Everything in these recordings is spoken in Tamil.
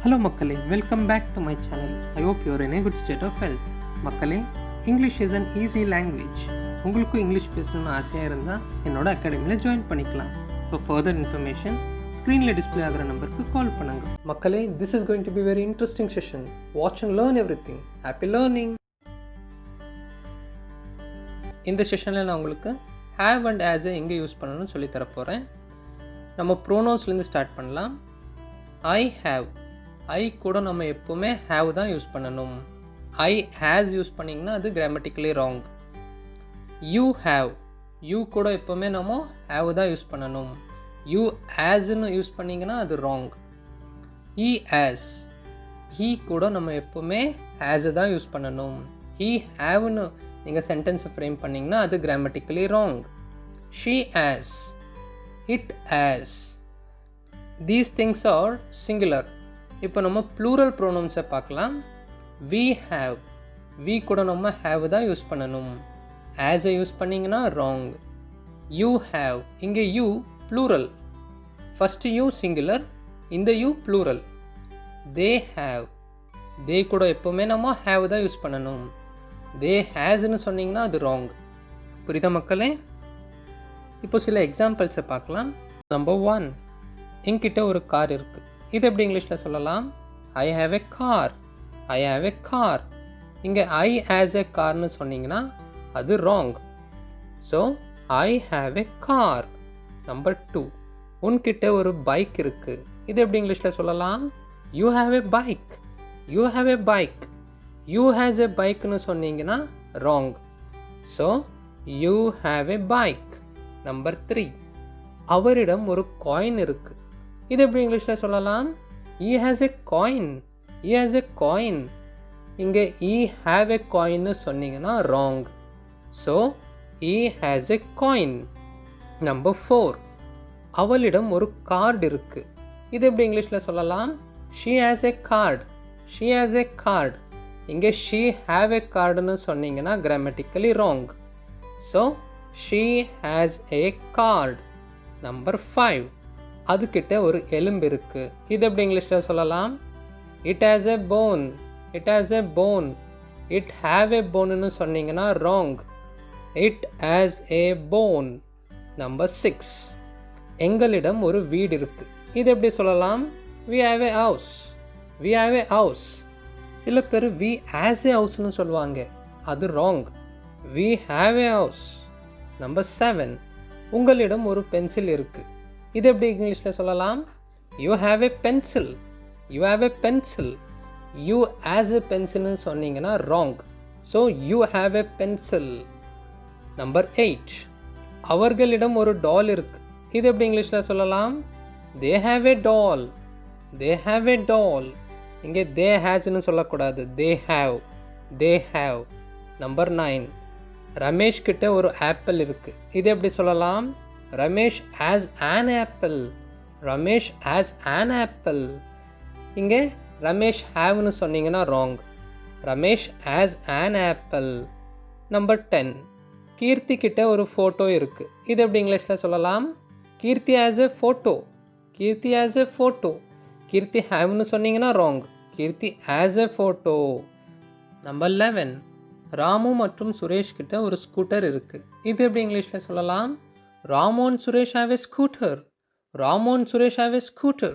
Hello மக்களே, welcome back to my channel. I hope you are in a good state of health. மக்களே, English is an easy language. உங்களுக்கும் இங்கிலீஷ் பேசணும்னு ஆசையாக இருந்தால் என்னோட அகாடமியில் ஜாயின் பண்ணிக்கலாம். For further information, ஸ்க்ரீனில் டிஸ்பிளே ஆகிற நம்பருக்கு கால் பண்ணுங்க. மக்களே, this is going to be very interesting session. Watch and learn everything. Happy learning! இந்த செஷனில் நான் உங்களுக்கு have and as எங்கே யூஸ் பண்ணணும்னு சொல்லி தரப்போகிறேன். நம்ம ப்ரோனவுன்ஸ்லேருந்து ஸ்டார்ட் பண்ணலாம். I have. ஐ கூட நம்ம எப்போவுமே ஹேவ் தான் யூஸ் பண்ணணும். ஐ ஹேஸ் யூஸ் பண்ணிங்கன்னா அது grammatically wrong. You have. You கூட எப்போவுமே நம்ம ஹேவ் தான் யூஸ் பண்ணணும். யூ ஹேஸ்ன்னு யூஸ் பண்ணிங்கன்னா அது ராங். He has. ஹீ கூட நம்ம எப்போவுமே ஹேஸ் தான் யூஸ் பண்ணணும். ஹீ ஹேவ்னு நீங்கள் சென்டென்ஸை ஃப்ரேம் பண்ணிங்கன்னா அது grammatically wrong. She has. It has. These things are singular. இப்போ நம்ம ப்ளூரல் ப்ரோனவுன்ஸை பார்க்கலாம். We have. வி கூட நம்ம ஹேவ் தான் யூஸ் பண்ணணும். ஆஸை யூஸ் பண்ணிங்கன்னா ராங். You have. இங்கே you plural. First you singular, இந்த you plural. They have. They கூட எப்போவுமே நம்ம ஹேவ் தான் யூஸ் பண்ணணும். தே ஹேஸ்ன்னு சொன்னிங்கன்னா அது ராங். புரியுதா மக்களே? இப்போ சில எக்ஸாம்பிள்ஸை பார்க்கலாம். நம்பர் 1, என்கிட்ட ஒரு கார் இருக்குது. இது எப்படி இங்கிலீஷில் சொல்லலாம்? I have a car. I have a car. இங்கே ஐ ஹேஸ் எ கார்னு சொன்னீங்கன்னா அது wrong. So I have a car. Number 2, உன்கிட்ட ஒரு பைக் இருக்குது. இது எப்படி இங்கிலீஷில் சொல்லலாம்? You have a bike. You have a bike. You has a பைக்னு சொன்னீங்கன்னா wrong. So you have a bike. Number 3, அவரிடம் ஒரு காயின் இருக்குது. இது எப்படி இங்கிலீஷில் சொல்லலாம்? he has a coin. he has a coin. இங்கே he have a coinன்னு சொன்னீங்கன்னா wrong. So he has a coin. Number 4, அவளிடம் ஒரு கார்டு இருக்குது. இது எப்படி இங்கிலீஷில் சொல்லலாம்? she has a card. she has a card. இங்கே she have a cardன்னு சொன்னீங்கன்னா grammatically wrong. So she has a card. Number 5, அதுக்கிட்ட ஒரு எலும்பு இருக்குது. இது எப்படி இங்கிலீஷில் சொல்லலாம்? It has a bone. It has a bone. It have a போன்னு சொன்னீங்கன்னா wrong. It has a bone. Number 6, எங்களிடம் ஒரு வீடு இருக்குது. இது எப்படி சொல்லலாம்? We have a house. We have a house. சில பேர் வி ஹேஸ் எ ஹவுஸ்னு சொல்லுவாங்க, அது wrong. We have a house. Number 7, உங்களிடம் ஒரு பென்சில் இருக்குது. இது எப்படி இங்கிலீஷில் சொல்லலாம்? You have a pencil. You have a pencil. You has a பென்சில்னு சொன்னீங்கன்னா wrong. So you have a pencil. Number 8, அவர்களிடம் ஒரு டால் இருக்குது. இது எப்படி இங்கிலீஷில் சொல்லலாம்? They have a doll. They have a doll. இங்கே தே ஹேஸ்ன்னு சொல்லக்கூடாது, they have. They have. Number 9, Ramesh கிட்ட ஒரு ஆப்பிள் இருக்குது. இது எப்படி சொல்லலாம்? Ramesh has an apple. Ramesh has an apple. இங்கே ரமேஷ் ஹேவ்னு சொன்னீங்கன்னா wrong. Ramesh has an apple. Number 10, Keerthi கிட்ட ஒரு ஃபோட்டோ இருக்குது. இது எப்படி இங்கிலீஷில் சொல்லலாம்? Keerthi has a photo. Keerthi has a photo. Keerthi ஹேவ்னு சொன்னீங்கன்னா wrong. Keerthi has a photo. Number 11, Ramu மற்றும் சுரேஷ் கிட்ட ஒரு ஸ்கூட்டர் இருக்குது. இது எப்படி இங்கிலீஷில் சொல்லலாம்? Ramu and Suresh have a scooter. Ramu and Suresh have a scooter.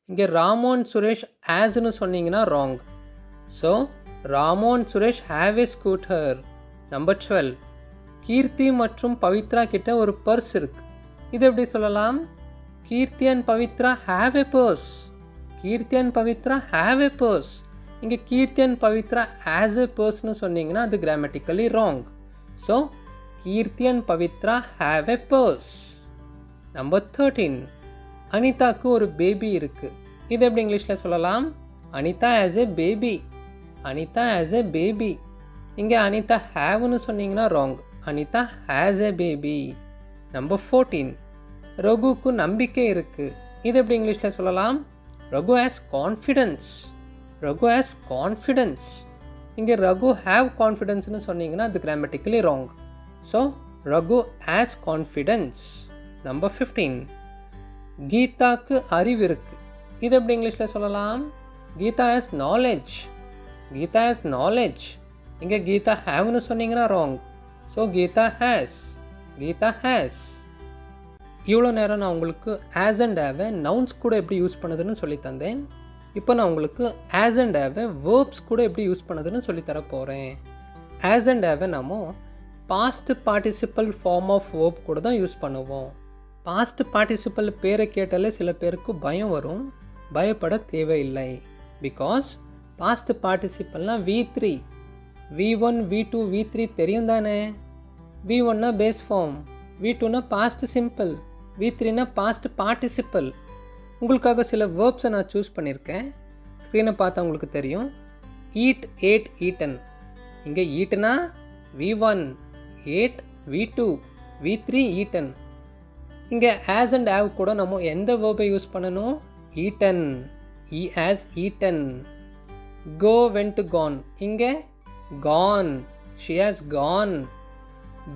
இங்கே ராமு and சுரேஷ் ஹேஸ்ன்னு சொன்னீங்கன்னா wrong. So Ramu and Suresh have a scooter. Number 12, கீர்த்தி மற்றும் பவித்ரா கிட்ட ஒரு பர்ஸ் இருக்குது. இது எப்படி சொல்லலாம்? கீர்த்தி and Pavithra have a purse. Keerthi and Pavithra have a purse. இங்கே கீர்த்தி and பவித்ரா has a purseன்னு சொன்னீங்கன்னா அது grammatically wrong. So Keerthi and Pavithra have a purse. Number 13, அனிதாக்கு ஒரு பேபி இருக்குது. இது எப்படி இங்கிலீஷில் சொல்லலாம்? Anitha has a baby. Anitha has a baby. இங்கே அனிதா ஹேவ்னு சொன்னீங்கன்னா wrong. Anitha has a baby. Number 14, ரகுக்கு நம்பிக்கை இருக்குது. இது எப்படி இங்கிலீஷில் சொல்லலாம்? Raghu has confidence. Raghu has confidence. இங்கே ரகு have confidenceன்னு சொன்னீங்கன்னா அது grammatically wrong. So Raghu has confidence. Number 15, கீதாக்கு அறிவு இருக்குது. இது எப்படி இங்கிலீஷில் சொல்லலாம்? Geetha has knowledge. Geetha has knowledge. இங்கே கீதா ஹேவ்னு சொன்னீங்கன்னா wrong. So Geetha has. Geetha has. இவ்வளோ நேரம் நான் உங்களுக்கு ஆஸ் அண்ட் ஹேவை நவுன்ஸ் கூட எப்படி யூஸ் பண்ணுதுன்னு சொல்லி தந்தேன். இப்போ நான் உங்களுக்கு ஆஸ் அண்ட் ஹேவை வேர்ப்ஸ் கூட எப்படி யூஸ் பண்ணுதுன்னு சொல்லித்தர போகிறேன். ஆஸ் அண்ட் ஹேவை நம்ம past participle form of verb கூட தான் யூஸ் பண்ணுவோம். பாஸ்ட் பார்ட்டிசிபல் பேரை கேட்டாலே சில பேருக்கு பயம் வரும். பயப்பட தேவையில்லை. Because past பார்ட்டிசிபல்னால் V3, V1, V2, V3 தெரியும் தானே. V1னா பேஸ் ஃபார்ம், V2னா பாஸ்ட் சிம்பிள், V3னா பாஸ்ட் பார்ட்டிசிபல். உங்களுக்காக சில வேர்ப்ஸை நான் சூஸ் பண்ணியிருக்கேன். ஸ்க்ரீனை பார்த்தா உங்களுக்கு தெரியும். Eat, ate, eaten. இங்கே ஈட்னா V1, ate V2, V3 eaten. இங்கே ஆஸ் அண்ட் ஹேவ் கூட நம்ம எந்த வேர்பை யூஸ் பண்ணணும்? Eaten. He has eaten. Go, went, gone. இங்கே gone. She has gone.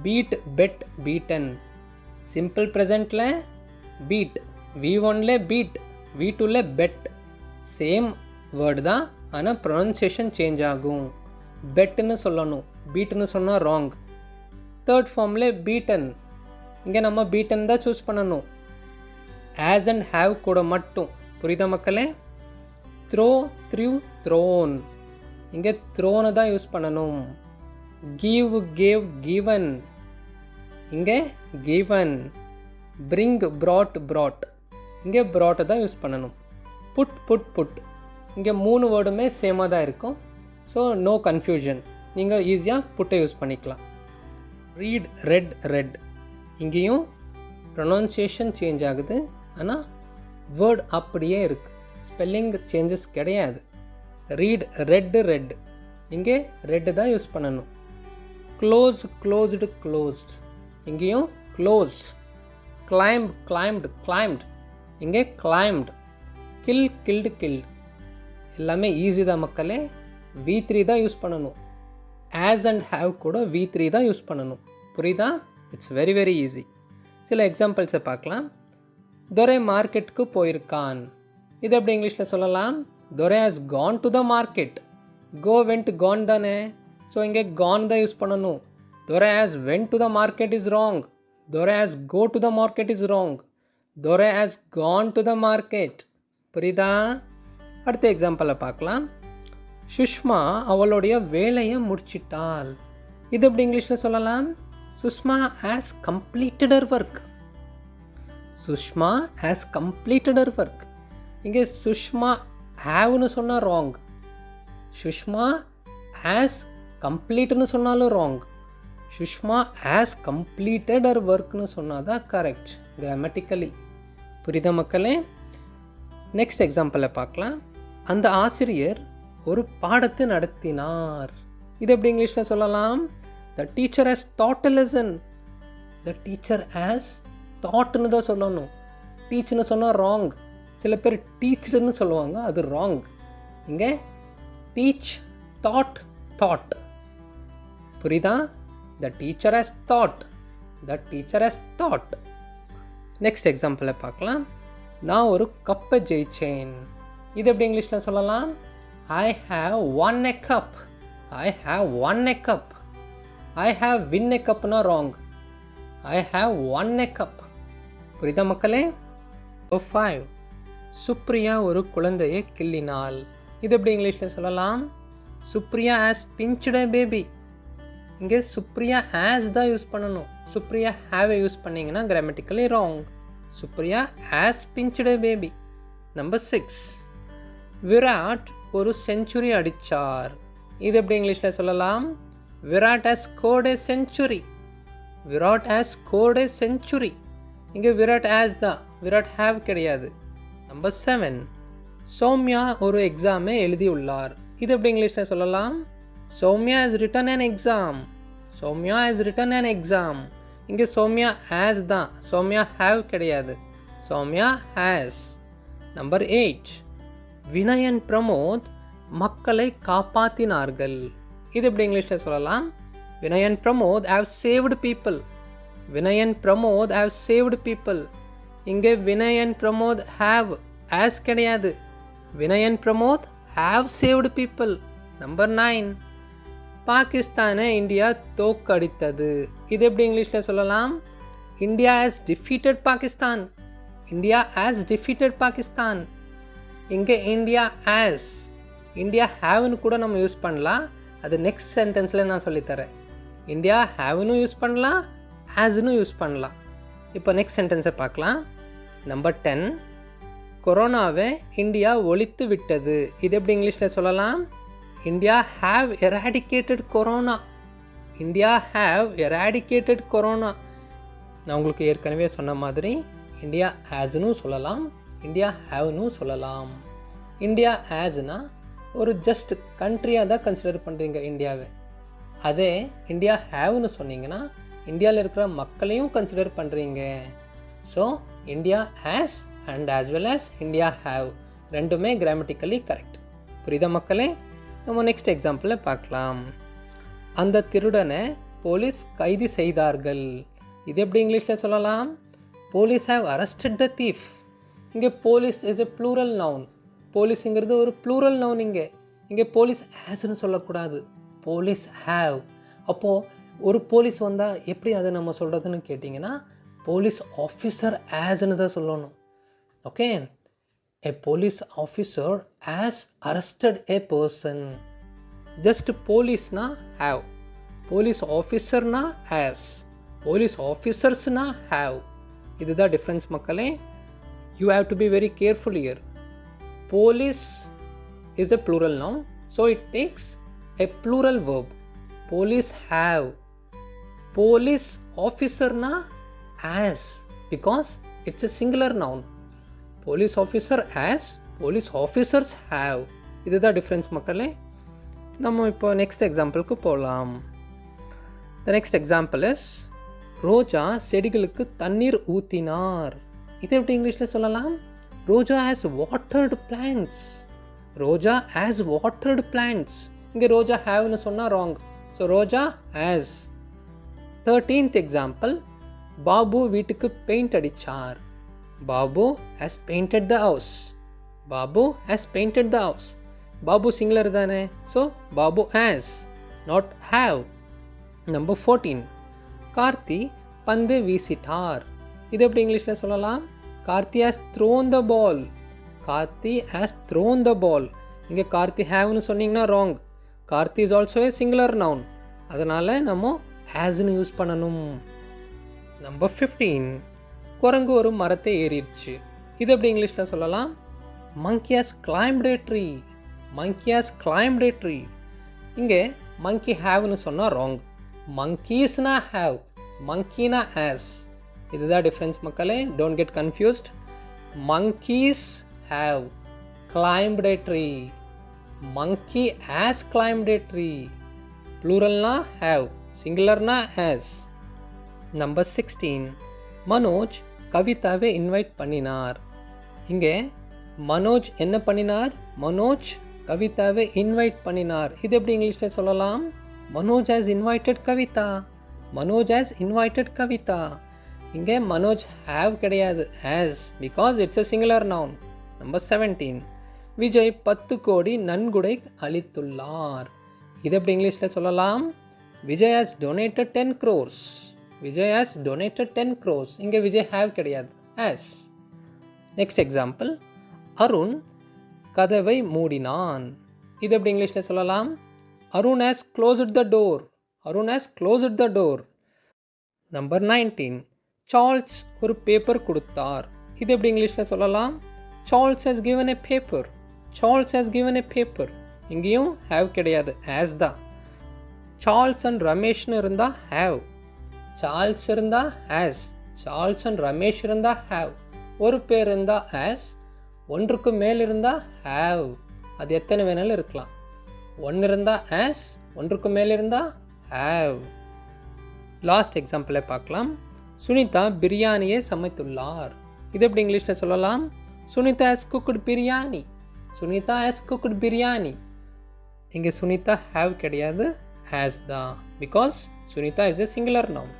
Beat, beat, beaten. Simple ப்ரெசண்ட்டில் பீட், V1ல பீட், V2ல பெட். சேம் வேர்டு தான், ஆனால் ப்ரொனன்சியேஷன் சேஞ்ச் ஆகும். பெட்டுன்னு சொல்லணும், பீட்டுன்னு சொன்னால் ராங். தேர்ட் ஃபார்மில் பீட்டன். இங்கே நம்ம பீட்டன் தான் சூஸ் பண்ணணும். ஆஸ் அண்ட் ஹேவ் கூட மட்டும். புரியுதா மக்களே? Throw, threw, thrown. இங்கே த்ரோனை தான் யூஸ் பண்ணணும். Give, gave, given. இங்கே கிவன். Bring, brought, brought. இங்கே ப்ராட்டை தான் யூஸ் பண்ணணும். Put, put, put. இங்கே 3 வேர்டுமே சேமாக தான் இருக்கும். So no confusion. நீங்கள் ஈஸியாக புட்டை யூஸ் பண்ணிக்கலாம். Read, read, read. இங்கேயும் ப்ரொனன்சியேஷன் சேஞ்ச் ஆகுது, ஆனால் வேர்ட் அப்படியே இருக்குது. ஸ்பெல்லிங் சேஞ்சஸ் கிடையாது. Read, read, read. இங்கே ரெட்டு தான் யூஸ் பண்ணணும். Close, closed, closed. இங்கேயும் க்ளோஸ்ட். Climb, claimed, climbed. இங்கே கிளைம்ட். Kill, killed, killed. எல்லாமே ஈஸி தான் மக்களே. V3 தான் யூஸ் பண்ணணும். ஆஸ் அண்ட் ஹேவ் கூட V3 தான் யூஸ் பண்ணணும். புரியுதா? It's very very easy. சில எக்ஸாம்பிள்ஸை பார்க்கலாம். துரை மார்க்கெட்டுக்கு போயிருக்கான். இது எப்படி இங்கிலீஷில் சொல்லலாம்? Durai has gone to the market. Go, went, gone தானே. ஸோ இங்கே கான் தான் யூஸ் பண்ணணும். Durai has went to the market is wrong. Durai has go to the market is wrong. Durai has gone to the market. புரியுதா? அடுத்த எக்ஸாம்பிளை பார்க்கலாம். சுஷ்மா அவளுடைய வேலையை முடிச்சிட்டாள். இது எப்படி இங்கிலீஷில் சொல்லலாம்? Sushma has completed her work. Sushma has completed her work. இங்கே சுஷ்மா ஹேவ்னு சொன்னால் ராங். சுஷ்மா ஹேஸ் கம்ப்ளீட்னு சொன்னாலும் wrong. Sushma has completed her ஒர்க்னு சொன்னால் தான் கரெக்ட் கிராமட்டிக்கலி. புரியுதா மக்களே? நெக்ஸ்ட் எக்ஸாம்பிளை பார்க்கலாம். அந்த ஆசிரியர் ஒரு பாடத்தை நடத்தினார். இது எப்படி இங்கிலீஷில் சொல்லலாம்? The teacher has taught a lesson. The teacher has தாட்னு தான் சொல்லணும். டீச்னு சொன்னால் ராங். சில பேர் டீச்டுன்னு சொல்லுவாங்க, அது ராங். இங்கே டீச், தாட், தாட். புரியுதா? The teacher has taught. The teacher has taught. Next எக்ஸாம்பிளை பார்க்கலாம். நான் ஒரு கப்பை ஜெயிச்சேன். இது எப்படி இங்கிலீஷில் சொல்லலாம்? I have won a cup. I have won a cup. I have win a cup na wrong. I have won a cup. புரியுதா மக்களே? 5. சுப்ரியா ஒரு குழந்தையை கிள்ளினாள். இது எப்படி இங்கிலீஷில் சொல்லலாம்? Supriya has pinched a baby. இங்கே சுப்ரியா has தான் யூஸ் பண்ணணும். சுப்ரியா have யூஸ் பண்ணிங்கன்னா grammatically wrong. Supriya has pinched a baby. Number 6. Virat ஒரு செஞ்சுரி அடித்தார். இது எப்படி இங்கிலீஷில் சொல்லலாம்? Virat has scored a century. Virat has scored a century. இங்கே விராட் ஹேஸ் தான், விராட் ஹேவ் கிடையாது. நம்பர் 7. சௌமியா ஒரு எக்ஸாமை எழுதியுள்ளார். இது எப்படி இங்கிலீஷில் சொல்லலாம்? Sowmya has written an exam. Sowmya has written an exam. இங்கே சௌமியா ஹேஸ் தான், சௌமியா ஹேவ் கிடையாது. சௌமியா ஹேஸ். நம்பர் 8. வினயன் பிரமோத் மக்களை காப்பாற்றினார்கள். இது எப்படி இங்கிலீஷில் சொல்லலாம்? Vinayan Pramod have saved people. Vinayan Pramod have saved people. இங்கே வினயன் பிரமோத் ஹேவ் ஆஸ் கிடையாது. Vinayan Pramod have saved people. Number 9. பாகிஸ்தானை இந்தியா தோக்கடித்தது. இது எப்படி இங்கிலீஷில் சொல்லலாம்? India has defeated Pakistan. India has defeated Pakistan. இங்கே இந்தியா has, இந்தியா ஹேவ்னு கூட நம்ம யூஸ் பண்ணலாம். அது நெக்ஸ்ட் சென்டென்ஸில் நான் சொல்லித்தரேன். இந்தியா ஹேவ்னு யூஸ் பண்ணலாம், ஹேஸ்னு யூஸ் பண்ணலாம். இப்போ நெக்ஸ்ட் சென்டென்ஸை பார்க்கலாம். நம்பர் 10. கொரோனாவை இந்தியா ஒழித்து விட்டது. இது எப்படி இங்கிலீஷில் சொல்லலாம்? India have eradicated corona. India have eradicated corona. நான் உங்களுக்கு ஏற்கனவே சொன்ன மாதிரி இந்தியா ஹேஸ்னு சொல்லலாம், இந்தியா ஹேவ்னு சொல்லலாம். இந்தியா ஹேஸ்னா ஒரு ஜஸ்ட் கண்ட்ரியாக தான் கன்சிடர் பண்ணுறீங்க இந்தியாவை. அதே இந்தியா ஹேவ்னு சொன்னீங்கன்னா இந்தியாவில் இருக்கிற மக்களையும் கன்சிடர் பண்ணுறீங்க. So India has and as well as India have ரெண்டுமே கிராமட்டிக்கலி கரெக்ட். புரியுதா மக்களே? நம்ம நெக்ஸ்ட் எக்ஸாம்பிளில் பார்க்கலாம். அந்த திருடனை போலீஸ் கைது செய்தார்கள். இது எப்படி இங்கிலீஷில் சொல்லலாம்? Police have arrested the thief. இங்கே police is a plural noun. போலீஸுங்கிறது ஒரு ப்ளூரல் நவுன். இங்கே போலீஸ் ஹேஸ்ன்னு சொல்லக்கூடாது, போலீஸ் ஹேவ். அப்போது ஒரு போலீஸ் வந்தால் எப்படி அதை நம்ம சொல்கிறதுன்னு கேட்டிங்கன்னா போலீஸ் ஆஃபீஸர் ஹேஸ்ன்னு தான் சொல்லணும். Okay, a police officer has arrested a person. Just police na have, police officer na has, police officers na have. This is the difference makkale. You have to be very careful here. Police is a plural noun, so it takes a plural verb. Police have, police officer na has, because it's a singular noun. Police officer has, police officers have. இதுதான் டிஃப்ரென்ஸ் மக்களே. நம்ம இப்போ நெக்ஸ்ட் எக்ஸாம்பிளுக்கு போகலாம். The next example is Roja செடிகளுக்கு தண்ணீர் ஊற்றினார். இது எப்படி இங்கிலீஷில் சொல்லலாம்? Roja has watered plants. Roja has watered plants. இங்கே ரோஜா ஹேவ்னு சொன்னால் wrong. So Roja has. 13th example, Babu வீட்டுக்கு பெயிண்ட் அடித்தார். Babu has painted the house. Babu has painted the house. Babu singular தானே, so Babu has, not have. Number 14. Karthi பந்து வீசிட்டார். இது எப்படி இங்கிலீஷில் சொல்லலாம்? Karthi has thrown the ball. Karthi has thrown the ball. இங்கே கார்த்தி ஹேவ்னு சொன்னீங்கன்னா ராங். Karthi is also a singular noun, அதனால் நம்ம ஹேஸ்னு யூஸ் பண்ணணும். Number 15. குரங்கு ஒரு மரத்தை ஏறிடுச்சு. இது எப்படி இங்கிலீஷில் சொல்லலாம்? monkey has climbed a tree. monkey has climbed a tree. இங்கே monkey haveனு சொன்னால் ராங். monkeysனா have, monkeyனா has. இதுதான் டிஃப்ரென்ஸ் மக்களே. Don't get confused. monkeys have climbed a tree. monkey has climbed a tree. ப்ளூரல்னா have, சிங்குலர்னா has. Number 16. மனோஜ் கவிதாவை இன்வைட் பண்ணினார். இங்கே மனோஜ் என்ன பண்ணினார்? மனோஜ் கவிதாவை இன்வைட் பண்ணினார். இது எப்படி இங்கிலீஷில் சொல்லலாம்? Manoj has invited Kavitha. Manoj has invited Kavitha. இங்கே மனோஜ் ஹேவ் கிடையாது, has, because it's a singular noun. Number 17. Vijay 10 கோடி நன்கொடை அளித்துள்ளார். இது எப்படி இங்கிலீஷில் சொல்லலாம்? Vijay has donated 10 crores. Vijay has donated 10 crores. இங்கே விஜய் ஹேவ் கிடையாது, ஹேஸ். நெக்ஸ்ட் எக்ஸாம்பிள், அருண் கதவை மூடினான். இது எப்படி இங்கிலீஷில் சொல்லலாம்? Arun has closed the door. Arun has closed the door. Number 19. Charles ஒரு பேப்பர் கொடுத்தார். இது எப்படி இங்கிலீஷில் சொல்லலாம்? Charles has given a paper. Charles has given a paper. இங்கேயும் ஹேவ் கிடையாது, ஹேஸ் தான். சார்ல்ஸ் அண்ட் ரமேஷ்னு இருந்தால் ஹேவ், சார்ல்ஸ் இருந்தால் ஹேஸ், சார்ல்ஸ் அண்ட் ரமேஷ் இருந்தால் ஹேவ். ஒரு பேர் இருந்தால் ஹேஸ், ஒன்றுக்கு மேல் இருந்தால் ஹேவ். அது எத்தனை வேணாலும் இருக்கலாம். ஒன்று இருந்தால் ஹேஸ், ஒன்றுக்கு மேல் இருந்தால் ஹேவ். லாஸ்ட் எக்ஸாம்பிளை பார்க்கலாம். சுனிதா பிரியாணியை சமைத்துள்ளார். இது எப்படி இங்கிலீஷில் சொல்லலாம்? Sunitha has cooked biryani. Sunitha has cooked biryani. இங்கே சுனிதா ஹேவ் கிடையாது, ஹேஸ் தான், because Sunitha is a singular noun.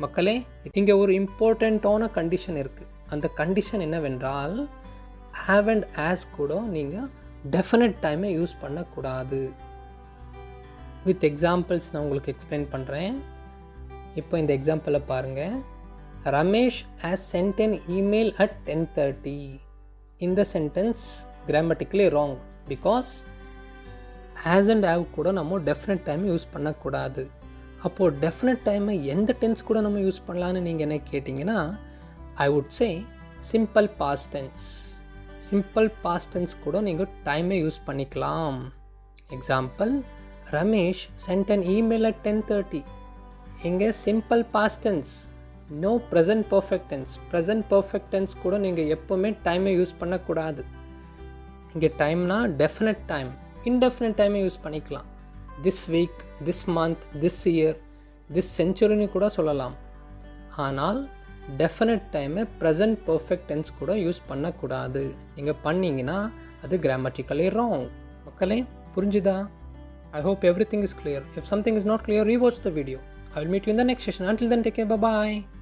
மக்களே, இங்கே ஒரு இம்பார்ட்டண்ட்டான கண்டிஷன் இருக்குது. அந்த கண்டிஷன் என்னவென்றால் ஹேவ் அண்ட் ஆஸ் கூட நீங்கள் டெஃபினட் டைமை யூஸ் பண்ணக்கூடாது. வித் எக்ஸாம்பிள்ஸ் நான் உங்களுக்கு எக்ஸ்பிளைன் பண்ணுறேன். இப்போ இந்த எக்ஸாம்பிளை பாருங்கள். Ramesh has sent an email at 10:30. இந்த sentence grammatically wrong. Because has and have கூட நம்ம டெஃபினட் டைமை யூஸ் பண்ணக்கூடாது. அப்போது டெஃபினட் டைமை எந்த டென்ஸ் கூட நம்ம யூஸ் பண்ணலான்னு நீங்கள் என்ன கேட்டிங்கன்னா, I would say simple past tense. Simple past tense கூட நீங்கள் டைமை யூஸ் பண்ணிக்கலாம். Example, Ramesh sent an email at 10:30. இங்கே simple past tense, no present perfect tense. Present perfect tense கூட நீங்கள் எப்போவுமே டைமை யூஸ் பண்ணக்கூடாது. இங்கே டைம்னா டெஃபினட் டைம், இன்டெஃபினட் டைமை யூஸ் பண்ணிக்கலாம். This week, this month, this year, this செஞ்சுரின்னு கூட சொல்லலாம். ஆனால் டெஃபினட் டைமை ப்ரெசன்ட் பர்ஃபெக்ட் டென்ஸ் கூட யூஸ் பண்ணக்கூடாது. நீங்கள் பண்ணிங்கன்னா அது கிராமட்டிக்கலி ராங். மக்களே, புரிஞ்சுதா? I hope everything is clear. If something is not clear, rewatch the video. I will meet you in the next session. Until then, take care. Bye-bye.